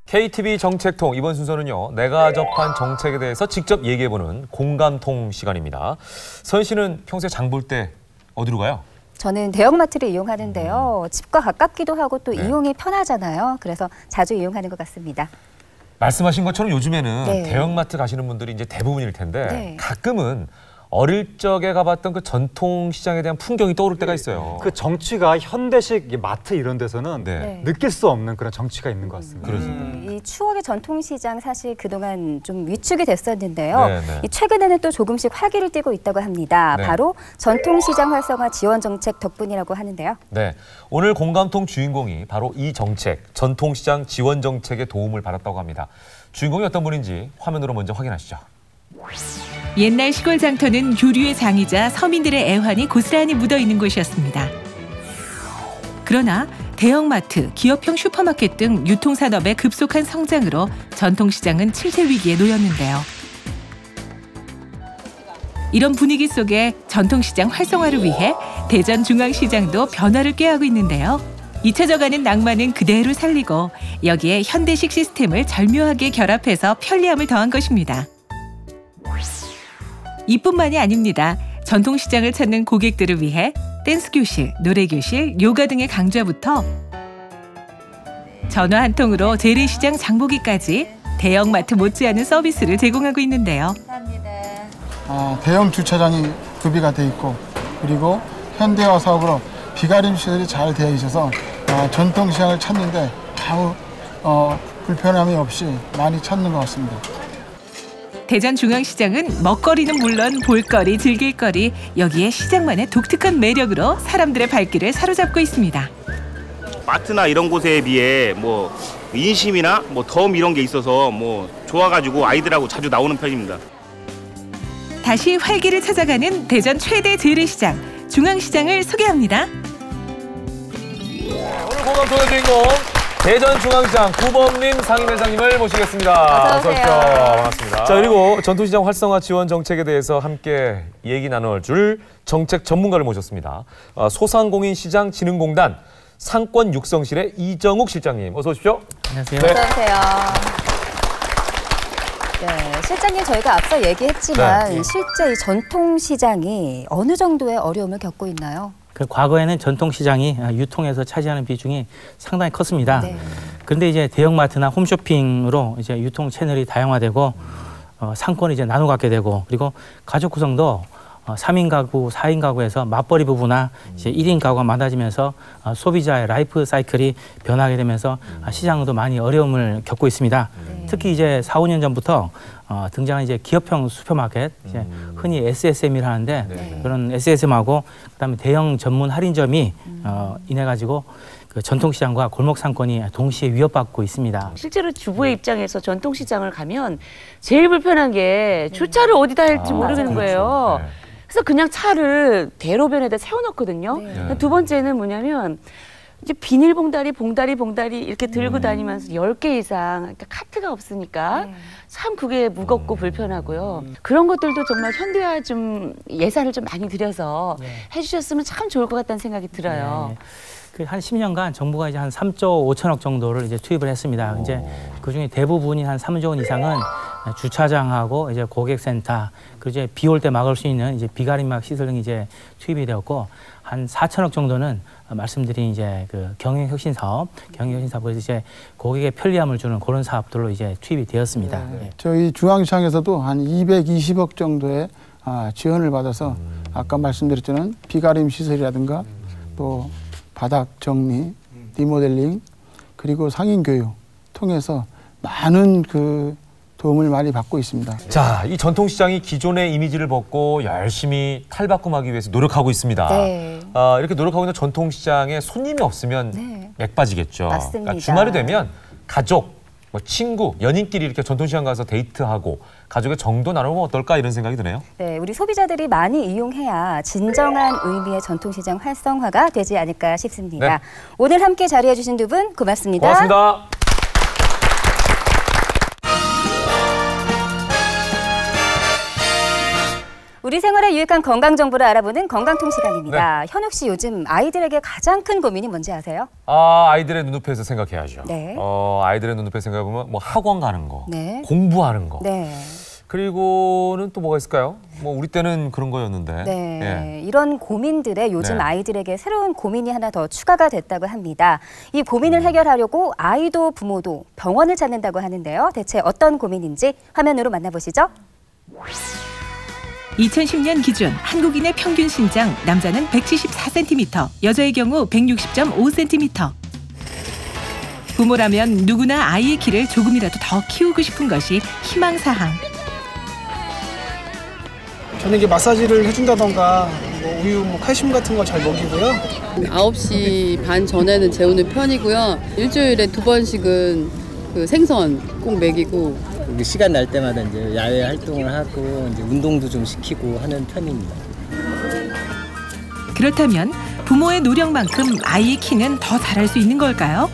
KTV 정책통 이번 순서는요. 내가 접한 정책에 대해서 직접 얘기해보는 공감통 시간입니다. 서연 씨는 평소에 장 볼 때 어디로 가요? 저는 대형마트를 이용하는데요. 집과 가깝기도 하고 또 네. 이용이 편하잖아요. 그래서 자주 이용하는 것 같습니다. 말씀하신 것처럼 요즘에는 네. 대형마트 가시는 분들이 이제 대부분일 텐데 네. 가끔은 어릴 적에 가봤던 그 전통시장에 대한 풍경이 떠오를 때가 있어요. 그 정취가 현대식 마트 이런 데서는 네. 느낄 수 없는 그런 정취가 있는 것 같습니다. 그렇습니다. 이 추억의 전통시장 사실 그동안 좀 위축이 됐었는데요. 네, 네. 이 최근에는 또 조금씩 활기를 띠고 있다고 합니다. 네. 바로 전통시장 활성화 지원 정책 덕분이라고 하는데요. 네, 오늘 공감통 주인공이 바로 이 정책, 전통시장 지원 정책의 도움을 받았다고 합니다. 주인공이 어떤 분인지 화면으로 먼저 확인하시죠. 옛날 시골 장터는 교류의 장이자 서민들의 애환이 고스란히 묻어있는 곳이었습니다. 그러나 대형마트, 기업형 슈퍼마켓 등 유통산업의 급속한 성장으로 전통시장은 침체 위기에 놓였는데요. 이런 분위기 속에 전통시장 활성화를 위해 대전중앙시장도 변화를 꾀하고 있는데요. 잊혀져가는 낭만은 그대로 살리고 여기에 현대식 시스템을 절묘하게 결합해서 편리함을 더한 것입니다. 이뿐만이 아닙니다. 전통시장을 찾는 고객들을 위해 댄스교실, 노래교실, 요가 등의 강좌부터 전화 한 통으로 재래시장 장보기까지 대형마트 못지않은 서비스를 제공하고 있는데요. 대형 주차장이 구비가 돼 있고 그리고 현대화 사업으로 비가림 시설이 잘 되어 있어서 전통시장을 찾는데 아무 불편함이 없이 많이 찾는 것 같습니다. 대전중앙시장은 먹거리는 물론 볼거리, 즐길거리 여기에 시장만의 독특한 매력으로 사람들의 발길을 사로잡고 있습니다. 마트나 이런 곳에 비해 뭐 인심이나 뭐 덤 이런 게 있어서 뭐 좋아가지고 아이들하고 자주 나오는 편입니다. 다시 활기를 찾아가는 대전 최대 재래시장 중앙시장을 소개합니다. 오늘 공감통의 주인공 대전중앙시장 구범림 상임회장님을 모시겠습니다. 어서 오세요. 반갑습니다. 자, 그리고 전통시장 활성화 지원 정책에 대해서 함께 얘기 나눠줄 정책 전문가를 모셨습니다. 소상공인시장진흥공단 상권육성실의 이정욱 실장님, 어서 오십시오. 안녕하세요. 네. 어서 오세요. 네, 실장님 저희가 앞서 얘기했지만 네. 실제 이 전통시장이 어느 정도의 어려움을 겪고 있나요? 과거에는 전통시장이 유통에서 차지하는 비중이 상당히 컸습니다. 네. 그런데 이제 대형마트나 홈쇼핑으로 이제 유통 채널이 다양화되고 상권을 이제 나눠 갖게 되고 그리고 가족 구성도 3인 가구, 4인 가구에서 맞벌이 부부나 이제 1인 가구가 많아지면서 소비자의 라이프 사이클이 변하게 되면서 시장도 많이 어려움을 겪고 있습니다. 특히 이제 4, 5년 전부터 등장한 이제 기업형 슈퍼마켓, 이제 흔히 SSM이라 하는데 그런 SSM하고 그다음에 대형 전문 할인점이 인해 가지고 그 전통시장과 골목 상권이 동시에 위협받고 있습니다. 실제로 주부의 입장에서 전통시장을 가면 제일 불편한 게 주차를 어디다 할지 모르겠는 거예요. 네. 그래서 그냥 차를 대로변에다 세워놓거든요. 네. 두 번째는 뭐냐면 이제 비닐봉다리, 봉다리 이렇게 들고 다니면서 10개 이상, 그러니까 카트가 없으니까 참 그게 무겁고 불편하고요. 그런 것들도 정말 현대화 좀 예산을 좀 많이 들여서 해주셨으면 참 좋을 것 같다는 생각이 들어요. 한 10년간 정부가 이제 한 3조 5천억 정도를 이제 투입을 했습니다. 이제 그 중에 대부분이 한 3조 원 이상은 주차장하고 이제 고객센터, 그리고 이제 비 올 때 막을 수 있는 이제 비가림막 시설 등이 이제 투입이 되었고 한 4천억 정도는 말씀드린 이제 그 경영혁신 사업에서 이제 고객의 편리함을 주는 그런 사업들로 이제 투입이 되었습니다. 저희 중앙시장에서도 한 220억 정도의 지원을 받아서 아까 말씀드렸던 비가림 시설이라든가 또 바닥 정리, 리모델링, 그리고 상인 교육 통해서 많은 그 도움을 많이 받고 있습니다. 자, 이 전통시장이 기존의 이미지를 벗고 열심히 탈바꿈하기 위해서 노력하고 있습니다. 네. 이렇게 노력하고 있는 전통시장에 손님이 없으면 네. 맥 빠지겠죠. 맞습니다. 그러니까 주말이 되면 가족, 뭐 친구, 연인끼리 이렇게 전통시장 가서 데이트하고 가족의 정도 나누면 어떨까 이런 생각이 드네요. 네, 우리 소비자들이 많이 이용해야 진정한 의미의 전통시장 활성화가 되지 않을까 싶습니다. 네. 오늘 함께 자리해 주신 두 분 고맙습니다. 고맙습니다. 우리 생활에 유익한 건강 정보를 알아보는 건강통 시간입니다. 현욱 씨 요즘 아이들에게 가장 큰 고민이 뭔지 아세요? 아이들의 눈높이에서 생각해야죠. 네. 아이들의 눈높이에서 생각해보면 뭐 학원 가는 거, 네. 공부하는 거. 네. 그리고는 또 뭐가 있을까요? 뭐 우리 때는 그런 거였는데. 네, 예. 이런 고민들에 요즘 네. 아이들에게 새로운 고민이 하나 더 추가가 됐다고 합니다. 이 고민을 해결하려고 아이도 부모도 병원을 찾는다고 하는데요. 대체 어떤 고민인지 화면으로 만나보시죠. 2010년 기준 한국인의 평균 신장 남자는 174cm, 여자의 경우 160.5cm. 부모라면 누구나 아이의 키를 조금이라도 더 키우고 싶은 것이 희망사항. 저는 이게 마사지를 해준다던가 뭐 우유, 뭐 칼슘 같은 거 잘 먹이고요. 9시 반 전에는 재우는 편이고요. 일주일에 2번씩은 그 생선 꼭 먹이고. 시간 날 때마다 이제 야외 활동을 하고 이제 운동도 좀 시키고 하는 편입니다. 그렇다면 부모의 노력만큼 아이의 키는 더 자랄 수 있는 걸까요?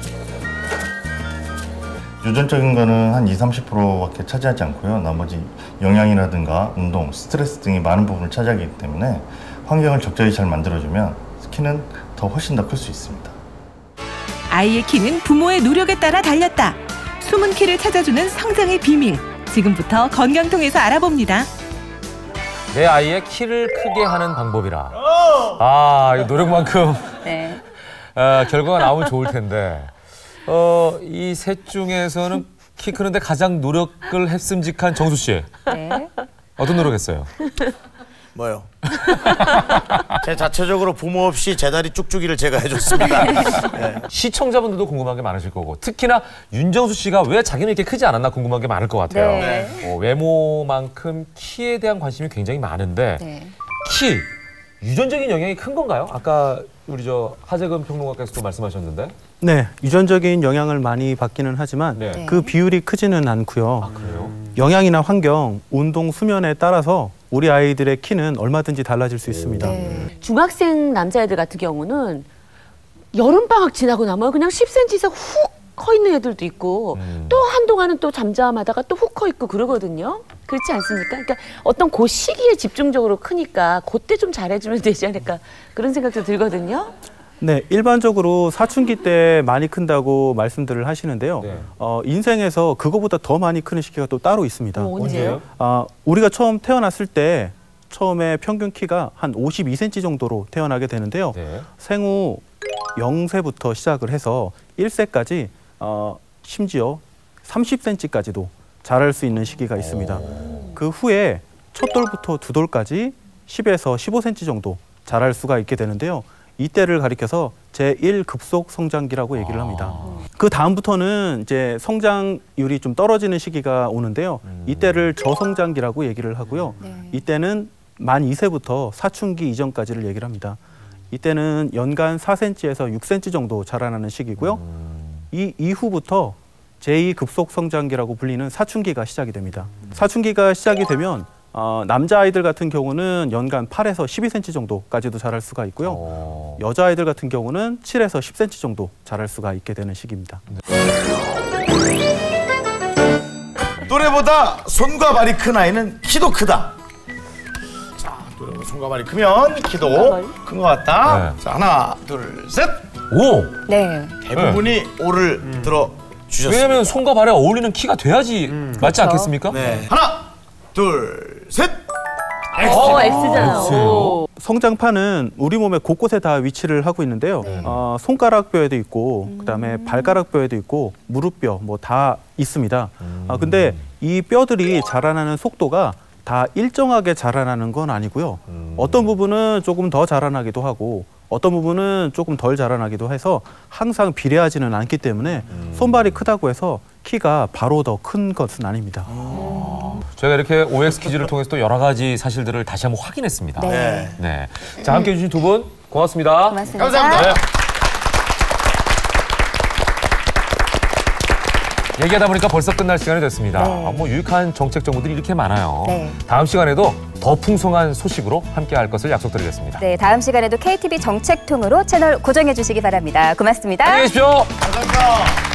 유전적인 거는 한 20-30%밖에 차지하지 않고요. 나머지 영양이라든가 운동, 스트레스 등이 많은 부분을 차지하기 때문에 환경을 적절히 잘 만들어주면 키는 더 훨씬 더 클 수 있습니다. 아이의 키는 부모의 노력에 따라 달렸다. 숨은 키를 찾아주는 성장의 비밀. 지금부터 건강통에서 알아봅니다. 내 아이의 키를 크게 하는 방법이라. 이 노력만큼 네. 결과가 나오면 좋을 텐데. 이 셋 중에서는 키 크는데 가장 노력을 했음직한 정수 씨. 네. 어떤 노력했어요? 뭐요? 제 자체적으로 부모 없이 제 다리 쭉쭉이를 제가 해줬습니다. 네. 시청자분들도 궁금한 게 많으실 거고 특히나 윤정수 씨가 왜 자기는 이렇게 크지 않았나 궁금한 게 많을 것 같아요. 네. 외모만큼 키에 대한 관심이 굉장히 많은데 네. 키, 유전적인 영향이 큰 건가요? 아까 우리 하재근 평론가께서도 말씀하셨는데. 네, 유전적인 영향을 많이 받기는 하지만 네. 그 비율이 크지는 않고요. 그래요? 영양이나 환경, 운동, 수면에 따라서 우리 아이들의 키는 얼마든지 달라질 수 있습니다. 네. 중학생 남자애들 같은 경우는 여름방학 지나고 나면 그냥 10cm 이상 훅 커 있는 애들도 있고 또 한동안은 또 잠잠하다가 또 훅 커 있고 그러거든요. 그렇지 않습니까? 그러니까 어떤 그 시기에 집중적으로 크니까 그때 좀 잘해주면 되지 않을까 그런 생각도 들거든요. 네, 일반적으로 사춘기 때 많이 큰다고 말씀들을 하시는데요. 네. 인생에서 그거보다 더 많이 크는 시기가 또 따로 있습니다. 언제요? 우리가 처음 태어났을 때 처음에 평균 키가 한 52cm 정도로 태어나게 되는데요. 네. 생후 0세부터 시작을 해서 1세까지 심지어 30cm까지도 자랄 수 있는 시기가 있습니다. 그 후에 첫 돌부터 두 돌까지 10에서 15cm 정도 자랄 수가 있게 되는데요. 이때를 가리켜서 제1 급속 성장기라고 얘기를 합니다. 그 다음부터는 이제 성장률이 좀 떨어지는 시기가 오는데요. 이때를 저성장기라고 얘기를 하고요. 이때는 만 2세부터 사춘기 이전까지를 얘기를 합니다. 이때는 연간 4cm에서 6cm 정도 자라나는 시기고요. 이 이후부터 제2 급속 성장기라고 불리는 사춘기가 시작이 됩니다. 사춘기가 시작이 되면 남자아이들 같은 경우는 연간 8에서 12cm 정도까지도 자랄 수가 있고요. 여자아이들 같은 경우는 7에서 10cm 정도 자랄 수가 있게 되는 시기입니다. 또래보다 손과 발이 큰 아이는 키도 크다. 자, 또래보다 손과 발이 크면 키도 큰 것 같다. 네. 자, 하나, 둘, 셋. 오! 네. 대부분이 오를 들어 주셨습니다. 왜냐면 손과 발에 어울리는 키가 돼야지 맞지 그렇죠. 않겠습니까? 네. 하나, 둘, 셋. X잖아요. 성장판은 우리 몸의 곳곳에 다 위치를 하고 있는데요. 손가락뼈에도 있고, 그다음에 발가락뼈에도 있고, 무릎뼈 뭐 다 있습니다. 근데 이 뼈들이 자라나는 속도가 다 일정하게 자라나는 건 아니고요. 어떤 부분은 조금 더 자라나기도 하고, 어떤 부분은 조금 덜 자라나기도 해서 항상 비례하지는 않기 때문에 손발이 크다고 해서 키가 바로 더 큰 것은 아닙니다. 저희가 이렇게 OX 퀴즈를 통해서 또 여러 가지 사실들을 다시 한번 확인했습니다. 네. 네. 자, 함께해 주신 두 분 고맙습니다. 고맙습니다. 감사합니다. 네. 얘기하다 보니까 벌써 끝날 시간이 됐습니다. 네. 뭐 유익한 정책 정보들이 이렇게 많아요. 네. 다음 시간에도 더 풍성한 소식으로 함께할 것을 약속드리겠습니다. 네, 다음 시간에도 KTV 정책통으로 채널 고정해 주시기 바랍니다. 고맙습니다. 안녕히 계십시오. 감사합니다.